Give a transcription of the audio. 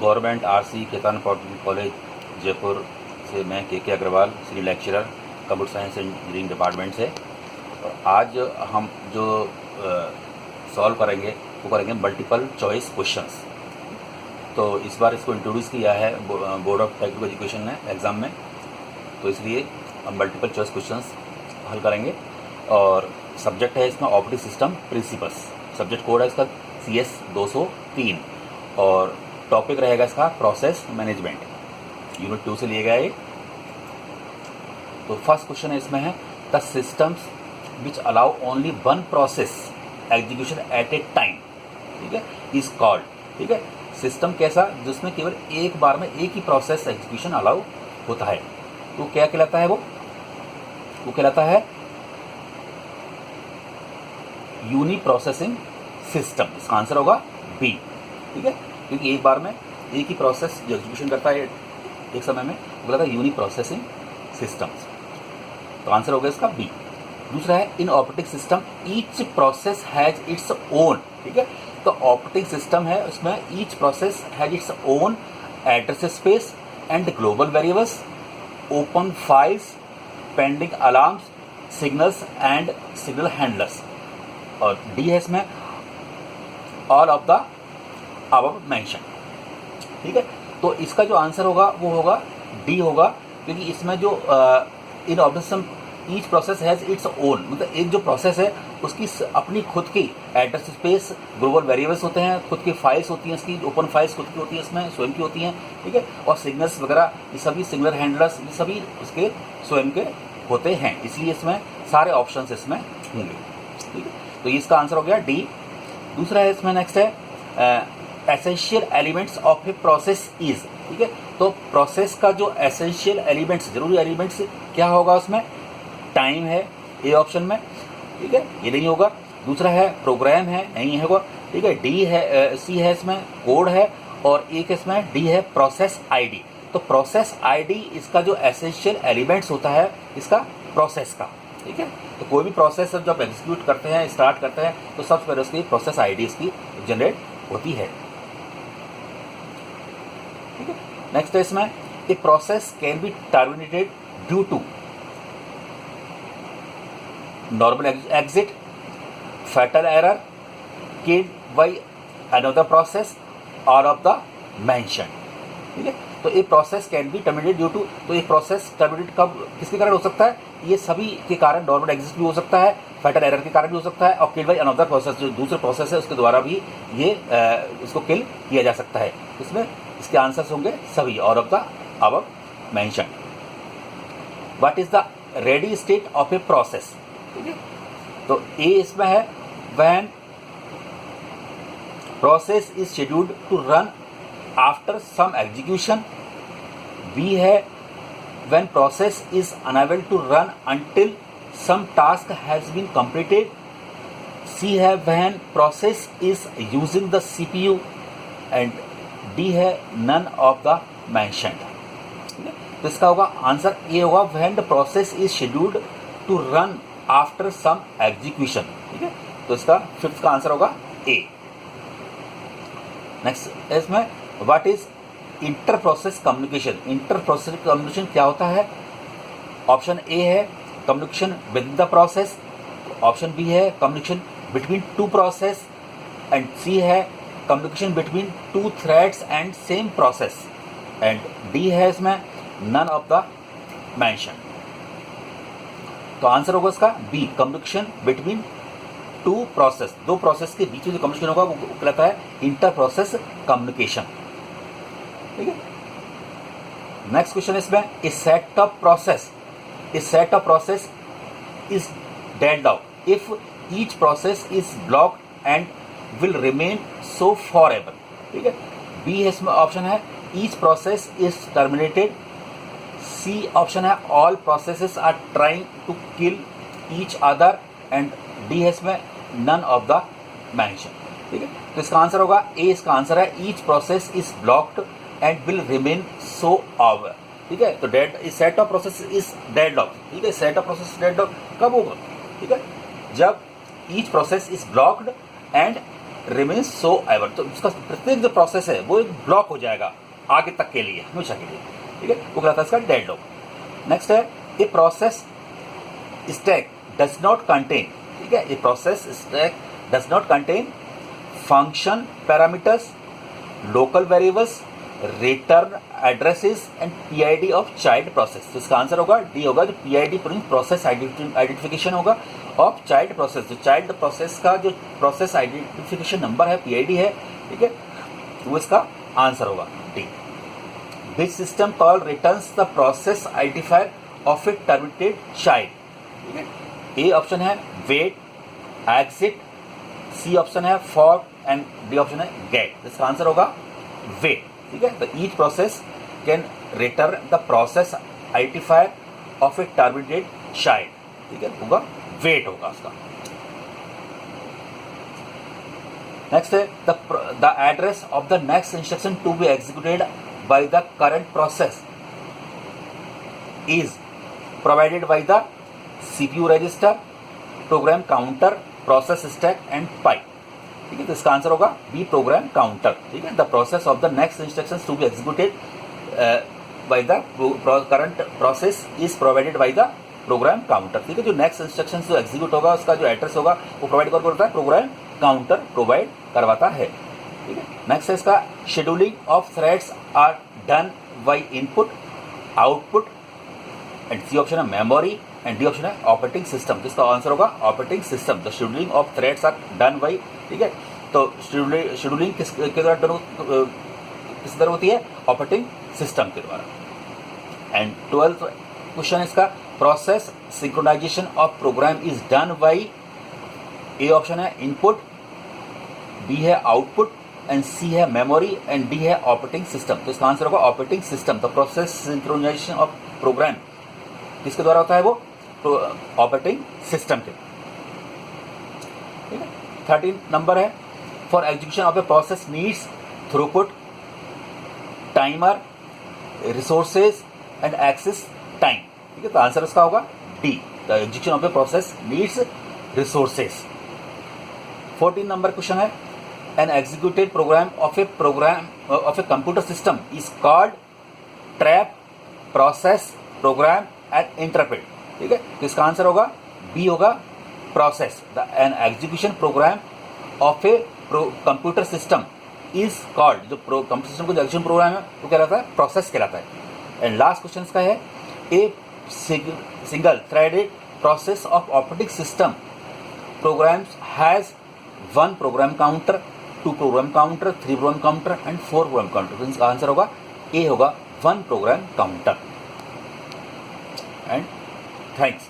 Government RC Ketan polytechnic college Jaipur से मैं K Agarwal, Shri lecturer, computer science and engineering department से। और आज हम जो सॉल्व करेंगे वो करेंगे मल्टीपल चॉइस क्वेश्चंस। तो इस बार इसको इंट्रोड्यूस किया है बोर्ड ऑफ टेक्निकल एजुकेशन ने एग्ज़ाम में, तो इसलिए हम मल्टीपल चॉइस क्वेश्चंस हल करेंगे। और सब्जेक्ट है इसमें operating system principles, subject code है इसका CS 203 और टॉपिक रहेगा इसका प्रोसेस मैनेजमेंट, यूनिट 2 से लिया गया है। तो फर्स्ट क्वेश्चन है इसमें है the systems which allow only one process execution at a time, ठीक है, इज कॉल्ड, ठीक है, सिस्टम कैसा जिसमें केवल एक बार में एक ही प्रोसेस एग्जीक्यूशन अलाउ होता है, तो क्या कहलाता है? वो कहलाता है यूनी प्रोसेसिंग सिस्टम। इसका आंसर होगा बी, ठीक है, क्योंकि एक बार में एक ही प्रोसेस जो एग्जीक्यूशन करता है एक समय में वो कहलाता है यूनी प्रोसेसिंग सिस्टम्स। तो आंसर होगा इसका बी। दूसरा है in operating system each process has its own, ठीक है, तो ऑपरेटिंग सिस्टम है उसमें each process has its own address space and global variables, open files, pending alarms, signals and signal handlers. और डी है इसमें all of the above mention, ठीक है। तो इसका जो आंसर होगा वो होगा डी होगा, क्योंकि इसमें जो इन operation each process has its own, मतलब एक जो प्रोसेस है उसकी अपनी खुद की एड्रेस स्पेस, ग्लोबल वेरिएबल्स होते हैं, खुद की फाइल्स होती हैं, इसकी ओपन फाइल्स खुद की होती हैं, इसमें स्वयं की होती हैं, ठीक है, और सिग्नल्स वगैरह ये सभी सिग्नल हैंडलर्स ये सभी उसके स्वयं के होते हैं, इसलिए इसमें सारे ऑप्शंस इसमें होंगे, ठीक है। तो इसका आंसर हो गया डी। दूसरा है इसमें नेक्स्ट है essential elements of a process is, ठीक है, तो प्रोसेस का जो एसेंशियल एलिमेंट्स, जरूरी एलिमेंट्स क्या होगा उसमें? टाइम है ए ऑप्शन में, ठीक है, ये नहीं होगा। दूसरा है प्रोग्राम है, नहीं होगा, ठीक है। डी है, सी है इसमें कोड है, और एक इसमें डी है प्रोसेस आईडी। तो प्रोसेस आईडी इसका जो एसेंशियल एलिमेंट्स होता है इसका प्रोसेस का, ठीक है। तो कोई भी प्रोसेस जब एग्जीक्यूट करते हैं, स्टार्ट करते हैं, तो सबसे पहले उसकी प्रोसेस आईडी इसकी जनरेट होती है, ठीक है। नेक्स्ट है इसमें a process can be terminated due to normal exit, fatal error, killed by another process, all of the mention, ठीक है। तो एक process can be terminated due to, तो एक प्रोसेस टर्मिनेट कब किसके कारण हो सकता है? ये सभी के कारण, नॉर्मल एग्जिट भी हो सकता है, फैटल एरर के कारण भी हो सकता है, और किल बाय अनदर प्रोसेस जो दूसरे प्रोसेस है उसके द्वारा भी ये इसको किल किया जा सकता है। इसमें इसके आंसर्स होंगे सभी all of the above mention. What is the ready state of a process, ठीक है। तो ए इसमें है when process is scheduled to run after some execution. B है when process is unable to run until some task has been completed. C है when process is using the CPU। And D है none of the mentioned, ठीक है। तो इसका होगा answer A होगा when the process is scheduled to run after some execution, ठीक है। तो इसका फिफ्थ का आंसर होगा ए। नेक्स्ट इसमें what is inter process communication. Inter process communication क्या होता है? ऑप्शन ए है communication with the process, option B है communication between two process, and C है communication between two threads and same process, and D है इसमें none of the mention. तो answer होगा इसका B, communication between two process, दो process के बीच में जो कम्युनिकेशन होगा वो कहलाता है इंटर प्रोसेस कम्युनिकेशन, ठीक है। नेक्स्ट क्वेश्चन इसमें a set of process is deadlock if each process is blocked and will remain so forever, ठीक है। बी है इसमें ऑप्शन है each process is terminated. C option है all processes are trying to kill each other, and D है इसमें none of the mention, ठीक है। तो इसका आंसर होगा ए, इसका आंसर है each process is blocked and will remain so hour, ठीक है। तो dead set of process is deadlock, ठीक है। सेट ऑफ प्रोसेस डेडलॉक कब होगा? ठीक है, जब each process is blocked and remains so ever, तो उसका प्रत्येक जो प्रोसेस है वो एक ब्लॉक हो जाएगा आगे तक के लिए, हमेशा के लिए, ठीक है, वो कहलाता है इसका डेडलॉक। नेक्स्ट है a process stack does not contain, ठीक है, a process stack does not contain function parameters, local variables, return addresses and PID of child process. तो इसका आंसर होगा डी होगा, जो पीआईडी प्रोसेस आइडेंटिफिकेशन होगा ऑफ चाइल्ड प्रोसेस, जो child process का जो प्रोसेस आइडेंटिफिकेशन नंबर है पीआईडी है, ठीक है, वो इसका आंसर होगा D. Which system call returns the process identifier of a terminated child, ठीक है, ए ऑप्शन है वेट, एग्जिट, सी ऑप्शन है फॉर एंड डी ऑप्शन है गेट। इसका आंसर होगा वेट, ठीक है। तो each process can return the process identifier of a terminated child, ठीक है, होगा वेट होगा उसका। नेक्स्ट है the address of the next instruction to be executed by the current process is provided by the CPU register, program counter, process stack and pipe, ठीक है। तो इसका आंसर होगा बी प्रोग्राम काउंटर, ठीक है। The process of the next instructions to be executed by the current process is provided by the program counter, ठीक है। जो नेक्स्ट इंस्ट्रक्शंस जो एग्जीक्यूट होगा उसका जो एड्रेस होगा वो प्रोवाइड कौन करता है, प्रोग्राम काउंटर प्रोवाइड करवाता है, ठीक है। नेक्स्ट है इसका scheduling of threads are done by input, output and C option है मेमोरी एंड डी ऑप्शन है ऑपरेटिंग सिस्टम। जिसका आंसर होगा operating system. The scheduling of threads are done by, ठीक है। तो शेड्यूलिंग किसके द्वारा किस तरह होती है, ऑपरेटिंग सिस्टम के द्वारा। एंड 12th क्वेश्चन इसका process synchronization of program is done by, A option है इनपुट, बी है आउटपुट एंड सी है मेमोरी एंड डी है ऑपरेटिंग सिस्टम। तो इसका आंसर होगा operating system. The process synchronization of program किसके द्वारा होता है, वो ऑपरेटिंग सिस्टम के, ठीक है। 13 नंबर है for execution of a process needs throughput, timer, resources and access time, ठीक है। तो आंसर इसका होगा D, the execution of a process needs resources. 14 number question है an executed program of a computer system is called trap, process, program and interpret, ठीक है। तो इसका आंसर होगा बी होगा process. The an execution program of a computer system is called, जो computer system का जो एग्जीक्यूशन प्रोग्राम है वो क्या रहता है, प्रोसेस कहलाता है। एंड लास्ट क्वेश्चन का है a single threaded process of operating system programs has 1 program counter, 2 program counter, 3 program counter and 4 program counter. तो इसका आंसर होगा ए होगा 1 प्रोग्राम काउंटर। And thanks.